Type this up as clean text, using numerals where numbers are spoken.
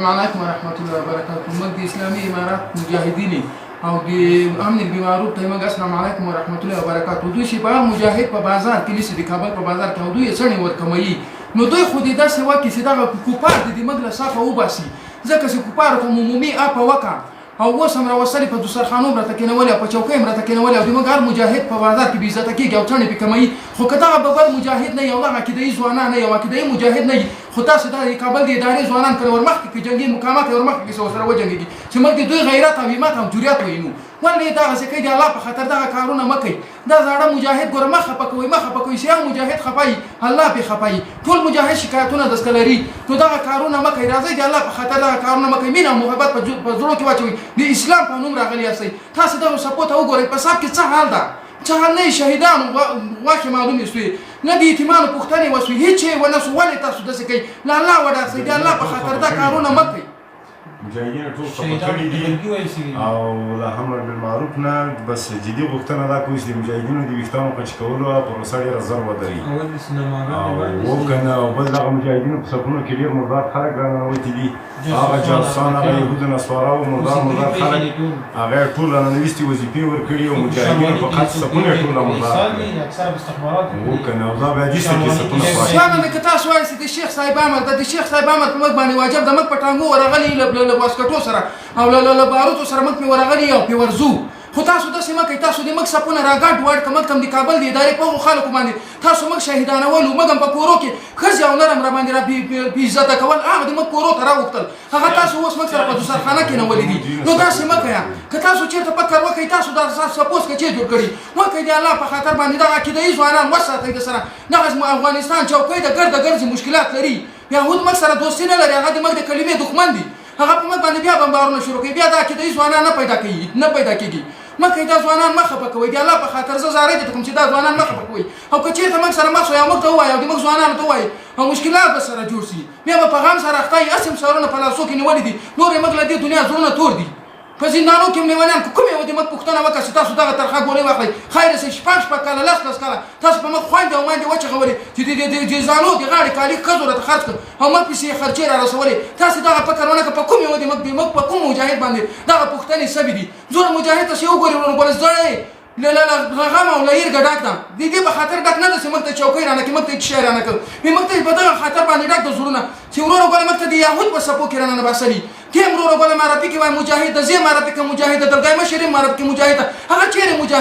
السلام عليكم ورحمة الله وبركاته. مجد إسلامي إمارات مجاهدين او د امن بالمعروف ته موږ السلام علیکم ورحمت الله وبرکاته. دوی چې با مجاهد په بازار کې لسی د کابل په بازار کې دوی سړی ورکمایي نو دوی خو دې داسې وکړي چې دغه کوپار د موږ له صافه وباسي ځکه چې کوپار ته عمومي اپه وکړه او اوس هم راوصلې په دوسرخانو راته کېنولې په چوکۍ هم راته کېنولې او د موږ هر مجاهد په بازار کې بې عزته کېږي او ټڼې پې کموي خو که دغه به بل مجاهد نه وي او دغه عقیدهيي ځوانان نه وي او عقیدهيي مجاهد نه وي خو تاسې د کابل د ادارې ځوانان کله ورمخکې کې جنګي مقامات یې ورمخکې کې ورسره وجنګېږي چې موږ د دوی غیرت او همت او جرئت وینو ولې دغسې کوي د الله په خاطر دغه کارونه مه کوئ دا زاړه مجاهد ګوره مه خفه کوئ مه خفه کوئ سیال مجاهد خفایي الله پرې خفایي ټول مجاهد شکایتونه دسته لري نو دغه کارونه مه کوئ راځئ د الله په خاطر دغه کارونه مه کوئ مینه او محبت په زړو کې واچوئ د اسلام په نوم راغلي یاستئ تاسې دغه څپو ته وګورئ په صف کې څه حال ده څه حال نه شهیدانو غوښې معلومې سوې نه د یتیمانو پوښتنې وسوې هېڅ یې ونه سو ولې تاسو داسې کوئ له الله وډارسئ د الله په خاطر دا کارونه مه کوئ مجاهدین ټول خفه کړي دي او له امر بالمعروف نه بس جدي غوښتنه دا کوي چې د مجاهدینو د ویښتانو قچ کولو پروسه ډېره زر ودرېږي او کنه او بل دغه مجاهدینو په صفونو کې ډېر مردار خلک راننوتي دي هغه جاسوسان هغه یهود نصارا او مردار خلک هغه ټول راننویستي وظیفې ورکړي او مجاهدینو په خاص صفونه ټول مردار وکنه او دا بیا جسته کې صفونه پاک که تاسو وایئ چې د شیخ صاحب امر د شیخ صاحب امر په موږ باندې واجب د موږ په ټانګو ورغلي له واسکټو سره او له باروتو سره موږ پې ورغلي او پې ورځو خو تاسو داسې مه کوئ تاسو د موږ صفونه راګډ واډ که موږ ته هم د کابل د ادارې په هغو خلکو باندې تاسو موږ شهیدانولو موږ هم په کورو کې ښځې او نر هم راباندې را بې عزته کول هغه د موږ کورو ته راوغوښتل هغه تاسو اوس موږ سره په دوسرخانه کېنولي دي نو داسې مه کوئ که تاسو چېرته فکر وکړئ تاسو دا سپوز که چی جوړ کړي وکړئ د الله په خاطر باندې دغه عقیدهيي ځوانان وساتئ د سره دغه افغانستان چوکۍ د ګرده ګرځي مشکلات لري یهود موږ سره دوستي نه لري هغه د موږ د کلمې دښمن دي هغه په موږ باندې بیا بمبارونه شروع کوي بیا د عقیدهيي ځوانان نه پیدا کېږي مه کوئ دا ځوانان مه خفه کوئ د الله په خاطر زه زارۍ درته کوم چې دا ځوانان مه خفه کوئ او که چېرته موږ سره مخ شوئ او موږ ته ووایي او د موږ ځوانانو ته ووایي او مشکلات به سره جوړ شي بیا به په غم سره اخته یي هسې هم سرونه په لاسو کې نیولي دي نور یې موږ له دې دنیا زړونه تور دي په زندانو کې هم لیونیان که کوم یو د موږ پوښتنه وکړه چې تاسو دغه ترخه ګولۍ واخلئ خیر سئ شپږ کاله لس کاله تاسو په موږ خویندې او میندې وچغولې چې د زانو د غاړې کالي ښځو راته خرڅ کړ او موږ پسې یې خرچې را رسولې تاسې دغه فکر ونه کړه په کوم یو د موږ په کوم مجاهد باندې دغه پوښتنې سوي دي زوړ مجاهد تاسې وګورئ ورونه زړی له غم او له یرګه ډک ده د دې په خاطر ډک نه ده چې موږ ته چوکۍ رانه کړي موږ ته هېڅ شی رانه کړ موږ ته په دغه خاطر باندې ډک ده زړونه چې وروره ګوره موږ ته د یهود په څپو کې رانه باسلي ته هم وروره ګوره معرفي کې وایي مجاهد د زه معرفي که مجاهد د دلګی مشر یې معرفي کې مجاهد هغه چېرې مجاهد